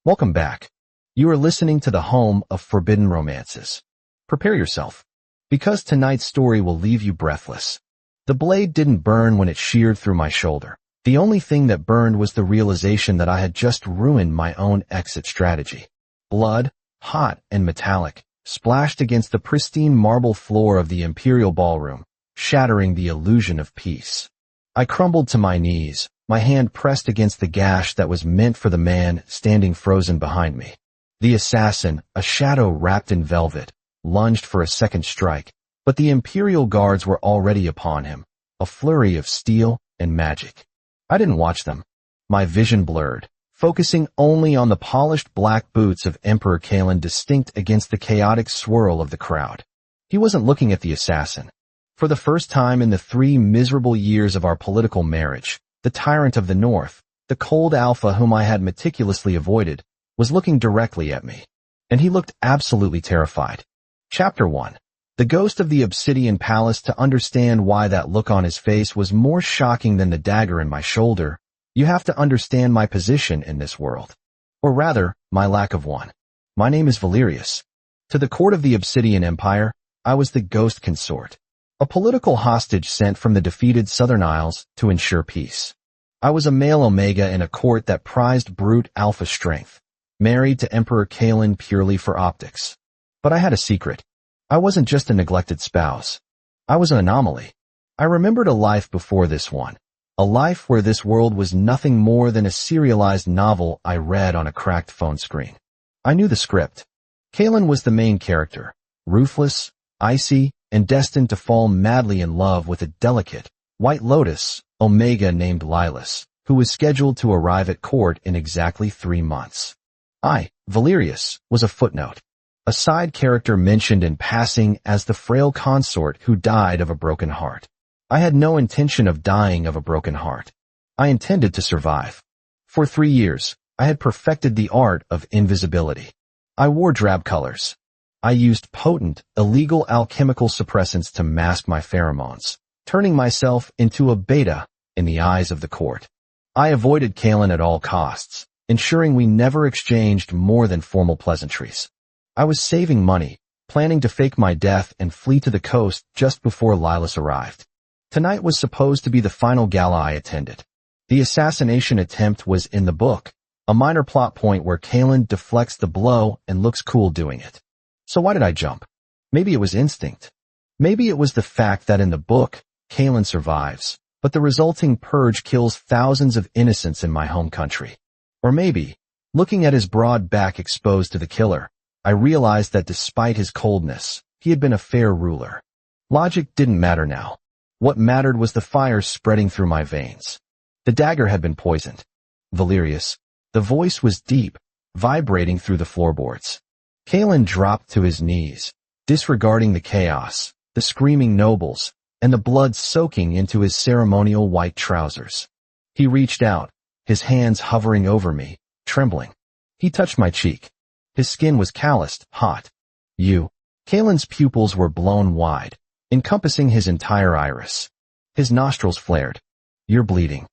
Welcome back. You are listening to the home of forbidden romances. Prepare yourself, because tonight's story will leave you breathless. The blade didn't burn when it sheared through my shoulder. The only thing that burned was the realization that I had just ruined my own exit strategy. Blood, hot and metallic, splashed against the pristine marble floor of the Imperial Ballroom, shattering the illusion of peace. I crumbled to my knees, my hand pressed against the gash that was meant for the man standing frozen behind me. The assassin, a shadow wrapped in velvet, lunged for a second strike, but the Imperial guards were already upon him, a flurry of steel and magic. I didn't watch them. My vision blurred, focusing only on the polished black boots of Emperor Kalen distinct against the chaotic swirl of the crowd. He wasn't looking at the assassin. For the first time in the 3 miserable years of our political marriage, the tyrant of the North, the cold alpha whom I had meticulously avoided, was looking directly at me. And he looked absolutely terrified. Chapter 1. The Ghost of the Obsidian Palace. To understand why that look on his face was more shocking than the dagger in my shoulder, you have to understand my position in this world. Or rather, my lack of one. My name is Valerius. To the court of the Obsidian Empire, I was the ghost consort, a political hostage sent from the defeated Southern Isles to ensure peace. I was a male Omega in a court that prized brute alpha strength, married to Emperor Kalen purely for optics. But I had a secret. I wasn't just a neglected spouse. I was an anomaly. I remembered a life before this one, a life where this world was nothing more than a serialized novel I read on a cracked phone screen. I knew the script. Kalen was the main character, ruthless, icy, and destined to fall madly in love with a delicate, White Lotus, Omega named Lilas, who was scheduled to arrive at court in exactly 3 months. I, Valerius, was a footnote. A side character mentioned in passing as the frail consort who died of a broken heart. I had no intention of dying of a broken heart. I intended to survive. For 3 years, I had perfected the art of invisibility. I wore drab colors. I used potent, illegal alchemical suppressants to mask my pheromones, turning myself into a beta in the eyes of the court. I avoided Kalen at all costs, ensuring we never exchanged more than formal pleasantries. I was saving money, planning to fake my death and flee to the coast just before Lilas arrived. Tonight was supposed to be the final gala I attended. The assassination attempt was in the book, a minor plot point where Kalen deflects the blow and looks cool doing it. So why did I jump? Maybe it was instinct. Maybe it was the fact that in the book, Kalen survives, but the resulting purge kills thousands of innocents in my home country. Or maybe, looking at his broad back exposed to the killer, I realized that despite his coldness, he had been a fair ruler. Logic didn't matter now. What mattered was the fire spreading through my veins. The dagger had been poisoned. Valerius. The voice was deep, vibrating through the floorboards. Kalen dropped to his knees, disregarding the chaos, the screaming nobles, and the blood soaking into his ceremonial white trousers. He reached out, his hands hovering over me, trembling. He touched my cheek. His skin was calloused, hot. Kalen's pupils were blown wide, encompassing his entire iris. His nostrils flared. You're bleeding.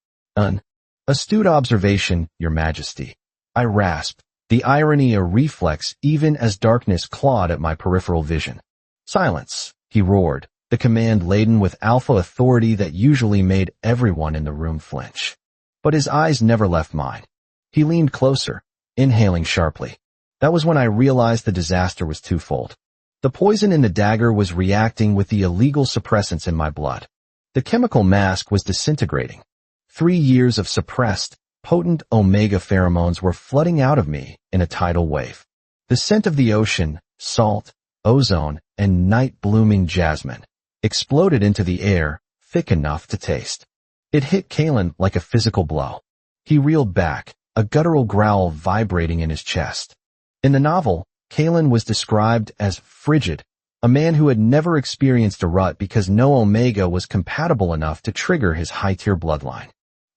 Astute observation, Your Majesty. I rasped, the irony a reflex even as darkness clawed at my peripheral vision. Silence, he roared, the command laden with alpha authority that usually made everyone in the room flinch. But his eyes never left mine. He leaned closer, inhaling sharply. That was when I realized the disaster was twofold. The poison in the dagger was reacting with the illegal suppressants in my blood. The chemical mask was disintegrating. 3 years of suppressed, potent Omega pheromones were flooding out of me in a tidal wave. The scent of the ocean, salt, ozone, and night-blooming jasmine exploded into the air, thick enough to taste. It hit Kalen like a physical blow. He reeled back, a guttural growl vibrating in his chest. In the novel, Kalen was described as frigid, a man who had never experienced a rut because no Omega was compatible enough to trigger his high-tier bloodline.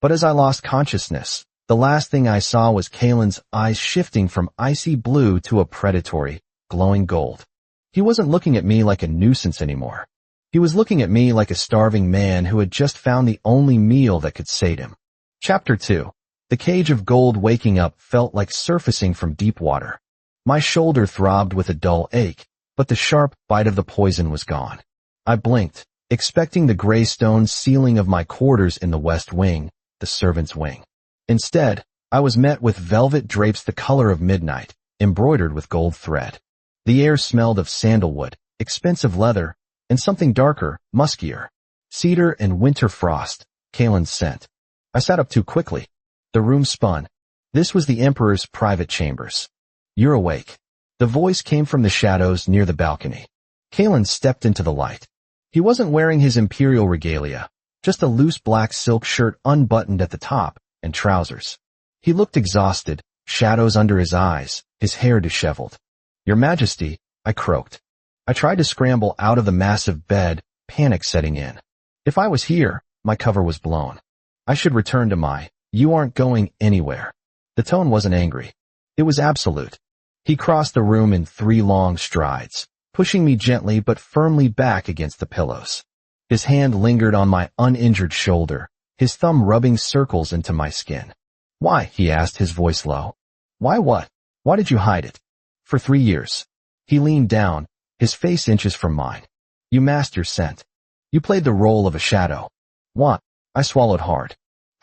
But as I lost consciousness, the last thing I saw was Kalen's eyes shifting from icy blue to a predatory, glowing gold. He wasn't looking at me like a nuisance anymore. He was looking at me like a starving man who had just found the only meal that could sate him. Chapter 2. The cage of gold waking up felt like surfacing from deep water. My shoulder throbbed with a dull ache, but the sharp bite of the poison was gone. I blinked, expecting the gray stone ceiling of my quarters in the west wing, the servants' wing. Instead, I was met with velvet drapes the color of midnight, embroidered with gold thread. The air smelled of sandalwood, expensive leather, and something darker, muskier. Cedar and winter frost, Kalen's scent. I sat up too quickly. The room spun. This was the Emperor's private chambers. "You're awake." The voice came from the shadows near the balcony. Kalen stepped into the light. He wasn't wearing his imperial regalia, just a loose black silk shirt unbuttoned at the top, and trousers. He looked exhausted, shadows under his eyes, his hair disheveled. "Your Majesty," I croaked. I tried to scramble out of the massive bed, panic setting in. If I was here, my cover was blown. I should return to my, "You aren't going anywhere." The tone wasn't angry. It was absolute. He crossed the room in 3 long strides, pushing me gently but firmly back against the pillows. His hand lingered on my uninjured shoulder, his thumb rubbing circles into my skin. "Why?" he asked, his voice low. "Why what? Why did you hide it?" "For 3 years. He leaned down, his face inches from mine. "You masked your scent. You played the role of a shadow." "What?" I swallowed hard.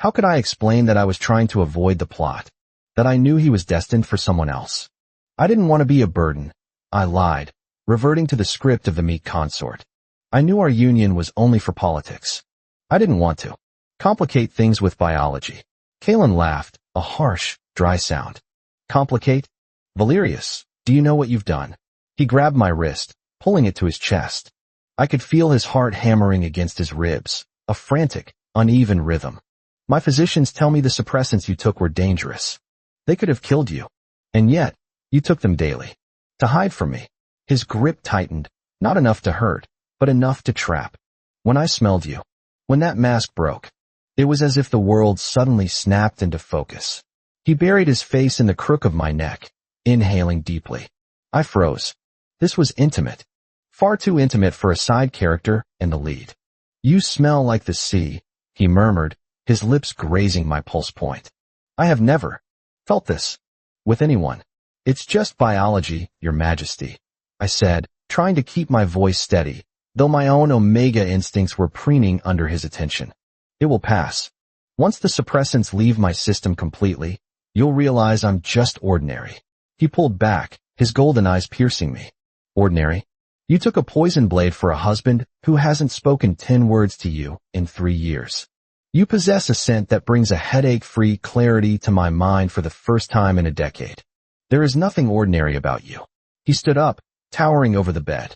How could I explain that I was trying to avoid the plot? That I knew he was destined for someone else? I didn't want to be a burden. I lied, reverting to the script of the meek consort. I knew our union was only for politics. I didn't want to complicate things with biology. Kalen laughed, a harsh, dry sound. "Complicate? Valerius, do you know what you've done?" He grabbed my wrist, pulling it to his chest. I could feel his heart hammering against his ribs, a frantic, uneven rhythm. "My physicians tell me the suppressants you took were dangerous. They could have killed you. And yet, you took them daily. To hide from me." His grip tightened, not enough to hurt, but enough to trap. "When I smelled you, when that mask broke, it was as if the world suddenly snapped into focus." He buried his face in the crook of my neck, inhaling deeply. I froze. This was intimate. Far too intimate for a side character and the lead. "You smell like the sea," he murmured, his lips grazing my pulse point. "I have never felt this with anyone." "It's just biology, Your Majesty," I said, trying to keep my voice steady, though my own omega instincts were preening under his attention. "It will pass. Once the suppressants leave my system completely, you'll realize I'm just ordinary." He pulled back, his golden eyes piercing me. "Ordinary? You took a poison blade for a husband who hasn't spoken 10 words to you in 3 years. You possess a scent that brings a headache-free clarity to my mind for the first time in a decade. There is nothing ordinary about you." He stood up, towering over the bed.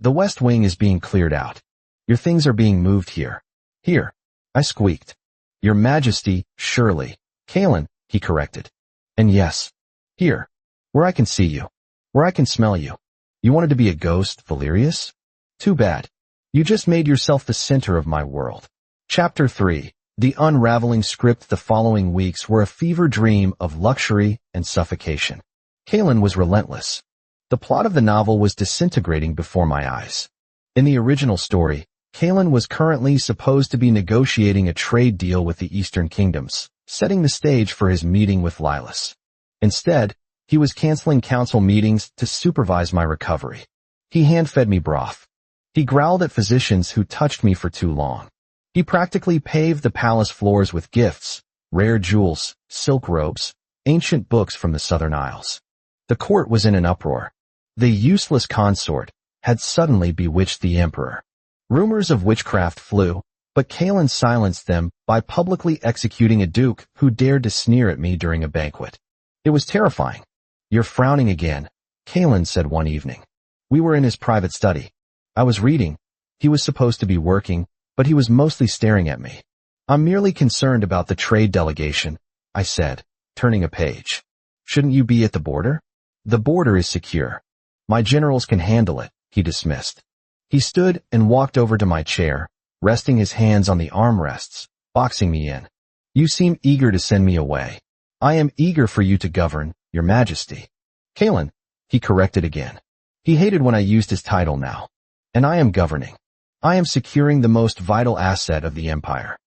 "The West Wing is being cleared out. Your things are being moved here." "Here," I squeaked. "Your Majesty, surely." "Kalen," he corrected. "And yes, here, where I can see you, where I can smell you. You wanted to be a ghost, Valerius? Too bad. You just made yourself the center of my world." Chapter 3. The unraveling script. The following weeks were a fever dream of luxury and suffocation. Kalen was relentless. The plot of the novel was disintegrating before my eyes. In the original story, Kalen was currently supposed to be negotiating a trade deal with the Eastern Kingdoms, setting the stage for his meeting with Lilas. Instead, he was canceling council meetings to supervise my recovery. He hand-fed me broth. He growled at physicians who touched me for too long. He practically paved the palace floors with gifts, rare jewels, silk robes, ancient books from the Southern Isles. The court was in an uproar. The useless consort had suddenly bewitched the emperor. Rumors of witchcraft flew, but Kalen silenced them by publicly executing a duke who dared to sneer at me during a banquet. It was terrifying. "You're frowning again," Kalen said one evening. We were in his private study. I was reading. He was supposed to be working, but he was mostly staring at me. "I'm merely concerned about the trade delegation," I said, turning a page. "Shouldn't you be at the border?" "The border is secure. My generals can handle it," he dismissed. He stood and walked over to my chair, resting his hands on the armrests, boxing me in. "You seem eager to send me away." "I am eager for you to govern, Your Majesty." "Kalen," he corrected again. He hated when I used his title now. "And I am governing. I am securing the most vital asset of the empire,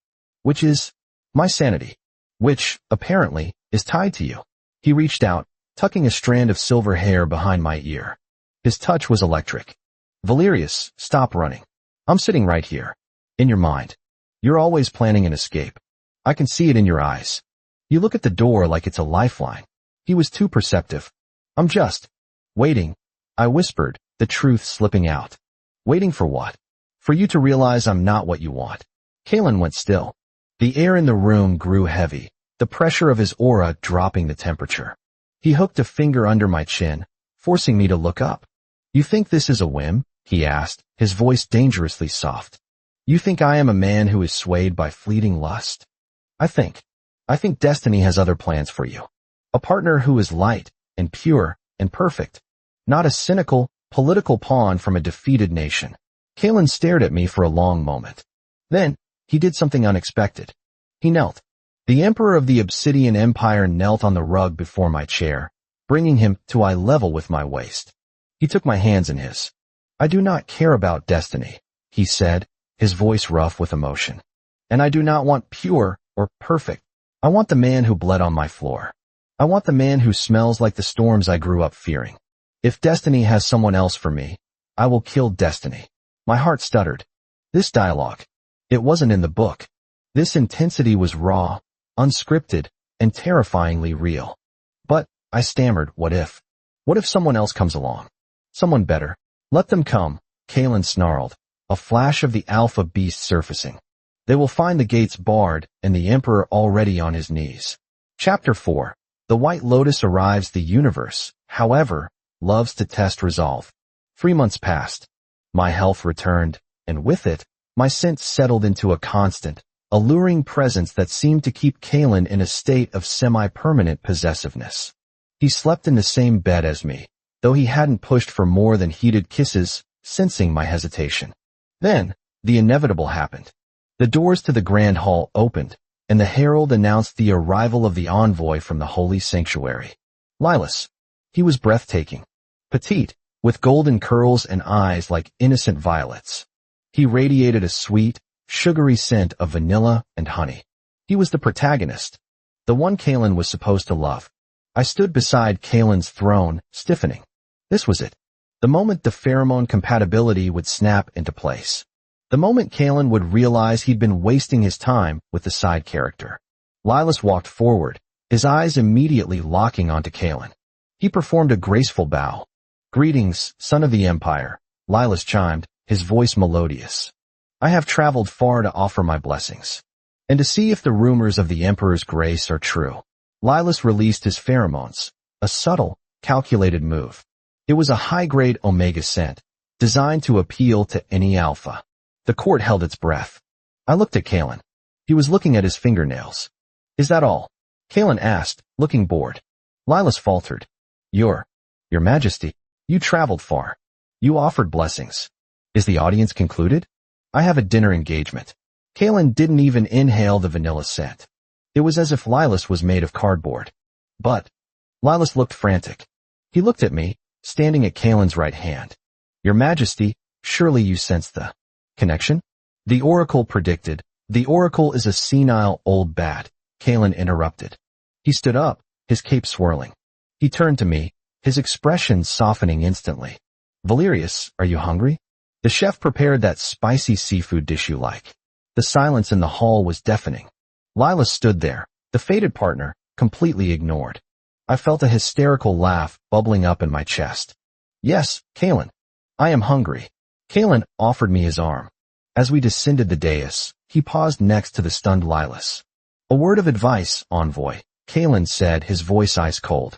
which is my sanity." which, apparently, is tied to you. He reached out, tucking a strand of silver hair behind my ear. His touch was electric. Valerius, stop running. I'm sitting right here. In your mind. You're always planning an escape. I can see it in your eyes. You look at the door like it's a lifeline. He was too perceptive. I'm just waiting, I whispered, the truth slipping out. Waiting for what? For you to realize I'm not what you want. Kalen went still. The air in the room grew heavy, the pressure of his aura dropping the temperature. He hooked a finger under my chin, forcing me to look up. You think this is a whim? He asked, his voice dangerously soft. You think I am a man who is swayed by fleeting lust? I think destiny has other plans for you. A partner who is light and pure and perfect. Not a cynical, political pawn from a defeated nation. Kalen stared at me for a long moment. Then, he did something unexpected. He knelt. The Emperor of the Obsidian Empire knelt on the rug before my chair, bringing him to eye level with my waist. He took my hands in his. I do not care about destiny, he said, his voice rough with emotion. And I do not want pure or perfect. I want the man who bled on my floor. I want the man who smells like the storms I grew up fearing. If destiny has someone else for me, I will kill destiny. My heart stuttered. This dialogue. It wasn't in the book. This intensity was raw, unscripted, and terrifyingly real. But, I stammered, what if? What if someone else comes along? Someone better. Let them come, Kalen snarled, a flash of the alpha beast surfacing. They will find the gates barred and the Emperor already on his knees. Chapter 4. The White Lotus arrives. The universe, however, loves to test resolve. 3 months passed. My health returned, and with it, my sense settled into a constant, alluring presence that seemed to keep Kalen in a state of semi-permanent possessiveness. He slept in the same bed as me, though he hadn't pushed for more than heated kisses, sensing my hesitation. Then, the inevitable happened. The doors to the grand hall opened, and the herald announced the arrival of the envoy from the holy sanctuary. Lilas. He was breathtaking. Petite, with golden curls and eyes like innocent violets. He radiated a sweet, sugary scent of vanilla and honey. He was the protagonist, the one Kalen was supposed to love. I stood beside Kalen's throne, stiffening. This was it. The moment the pheromone compatibility would snap into place. The moment Kalen would realize he'd been wasting his time with the side character. Lilas walked forward, his eyes immediately locking onto Kalen. He performed a graceful bow. Greetings, son of the Empire, Lilas chimed, his voice melodious. I have traveled far to offer my blessings. And to see if the rumors of the Emperor's grace are true. Lilas released his pheromones, a subtle, calculated move. It was a high-grade omega scent, designed to appeal to any alpha. The court held its breath. I looked at Kalen. He was looking at his fingernails. Is that all? Kalen asked, looking bored. Lilas faltered. Your Majesty, you traveled far. You offered blessings. Is the audience concluded? I have a dinner engagement. Kalen didn't even inhale the vanilla scent. It was as if Lilas was made of cardboard. But Lilas looked frantic. He looked at me, standing at Kalen's right hand. Your Majesty, surely you sense the connection? The Oracle predicted. The Oracle is a senile old bat, Kalen interrupted. He stood up, his cape swirling. He turned to me, his expression softening instantly. Valerius, are you hungry? The chef prepared that spicy seafood dish you like. The silence in the hall was deafening. Lilas stood there, the fated partner, completely ignored. I felt a hysterical laugh bubbling up in my chest. Yes, Kalen. I am hungry. Kalen offered me his arm. As we descended the dais, he paused next to the stunned Lilas. A word of advice, envoy, Kalen said, his voice ice cold.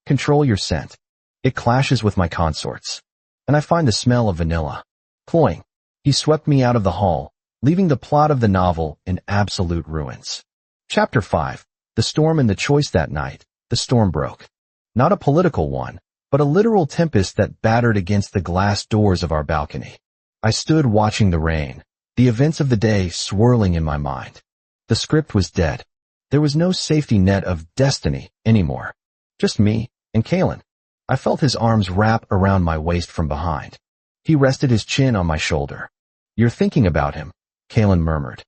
Control your scent. It clashes with my consorts. And I find the smell of vanilla. Cloying. He swept me out of the hall, leaving the plot of the novel in absolute ruins. Chapter 5. The storm and the choice. That night, the storm broke. Not a political one, but a literal tempest that battered against the glass doors of our balcony. I stood watching the rain, the events of the day swirling in my mind. The script was dead. There was no safety net of destiny anymore. Just me and Kalen. I felt his arms wrap around my waist from behind. He rested his chin on my shoulder. You're thinking about him, Kalen murmured.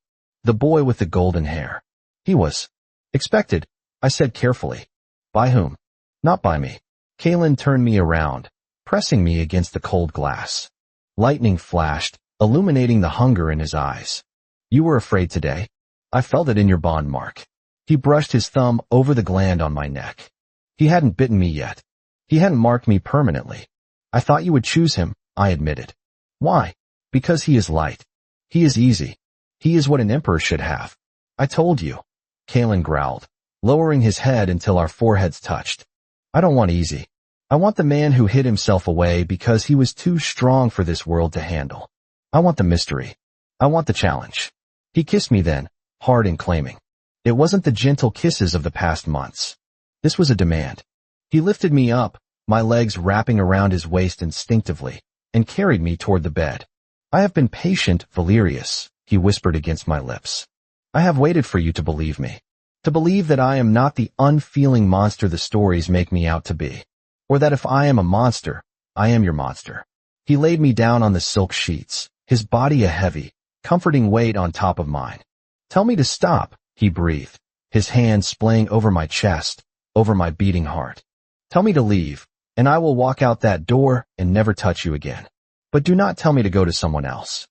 The boy with the golden hair. He was Expected, I said carefully. By whom? Not by me. Kalen turned me around, pressing me against the cold glass. Lightning flashed, illuminating the hunger in his eyes. You were afraid today? I felt it in your bond mark. He brushed his thumb over the gland on my neck. He hadn't bitten me yet. He hadn't marked me permanently. I thought you would choose him, I admitted. Why? Because he is light. He is easy. He is what an emperor should have. I told you. Kalen growled, lowering his head until our foreheads touched. I don't want easy. I want the man who hid himself away because he was too strong for this world to handle. I want the mystery. I want the challenge. He kissed me then, hard and claiming. It wasn't the gentle kisses of the past months. This was a demand. He lifted me up, my legs wrapping around his waist instinctively, and carried me toward the bed. I have been patient, Valerius, he whispered against my lips. I have waited for you to believe me. To believe that I am not the unfeeling monster the stories make me out to be. Or that if I am a monster, I am your monster. He laid me down on the silk sheets, his body a heavy, comforting weight on top of mine. Tell me to stop, he breathed, his hand splaying over my chest, over my beating heart. Tell me to leave, and I will walk out that door and never touch you again. But do not tell me to go to someone else.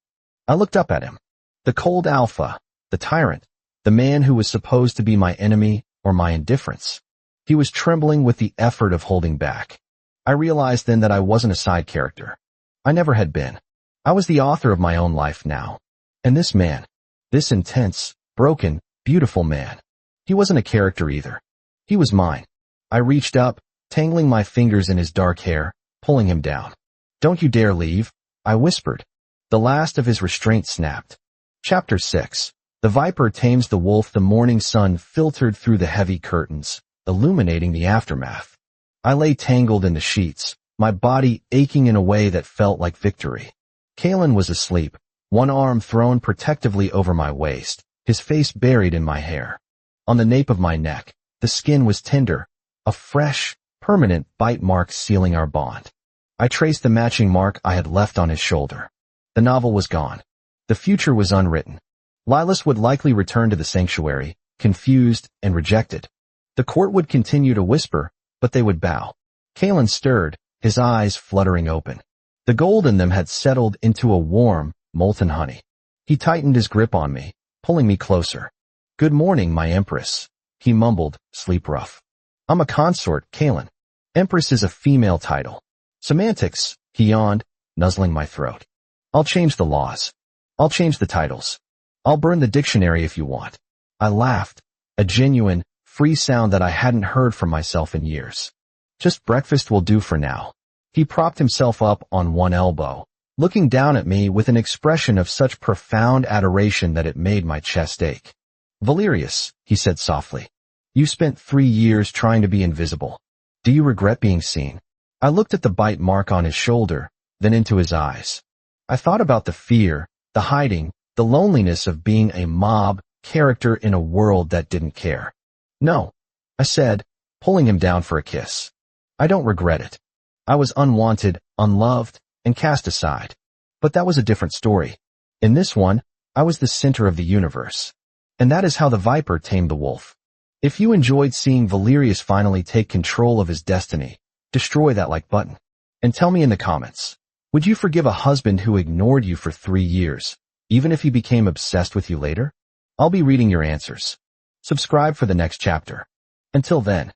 I looked up at him. The cold alpha, the tyrant, the man who was supposed to be my enemy or my indifference. He was trembling with the effort of holding back. I realized then that I wasn't a side character. I never had been. I was the author of my own life now. And this man, this intense, broken, beautiful man, he wasn't a character either. He was mine. I reached up, tangling my fingers in his dark hair, pulling him down. Don't you dare leave, I whispered. The last of his restraint snapped. Chapter 6. The viper tames the wolf. The morning sun filtered through the heavy curtains, illuminating the aftermath. I lay tangled in the sheets, my body aching in a way that felt like victory. Kalen was asleep, one arm thrown protectively over my waist, his face buried in my hair. On the nape of my neck, the skin was tender, a fresh, permanent bite mark sealing our bond. I traced the matching mark I had left on his shoulder. The novel was gone. The future was unwritten. Lilas would likely return to the sanctuary, confused and rejected. The court would continue to whisper, but they would bow. Kalen stirred, his eyes fluttering open. The gold in them had settled into a warm, molten honey. He tightened his grip on me, pulling me closer. Good morning, my empress, he mumbled, sleep rough. I'm a consort, Kalen. Empress is a female title. Semantics, he yawned, nuzzling my throat. I'll change the laws. I'll change the titles. I'll burn the dictionary if you want. I laughed, a genuine, free sound that I hadn't heard from myself in years. Just breakfast will do for now. He propped himself up on one elbow, looking down at me with an expression of such profound adoration that it made my chest ache. Valerius, he said softly, you spent 3 years trying to be invisible. Do you regret being seen? I looked at the bite mark on his shoulder, then into his eyes. I thought about the fear, the hiding, the loneliness of being a mob character in a world that didn't care. No, I said, pulling him down for a kiss. I don't regret it. I was unwanted, unloved, and cast aside. But that was a different story. In this one, I was the center of the universe. And that is how the viper tamed the wolf. If you enjoyed seeing Valerius finally take control of his destiny, destroy that like button. And tell me in the comments, would you forgive a husband who ignored you for 3 years, even if he became obsessed with you later? I'll be reading your answers. Subscribe for the next chapter. Until then.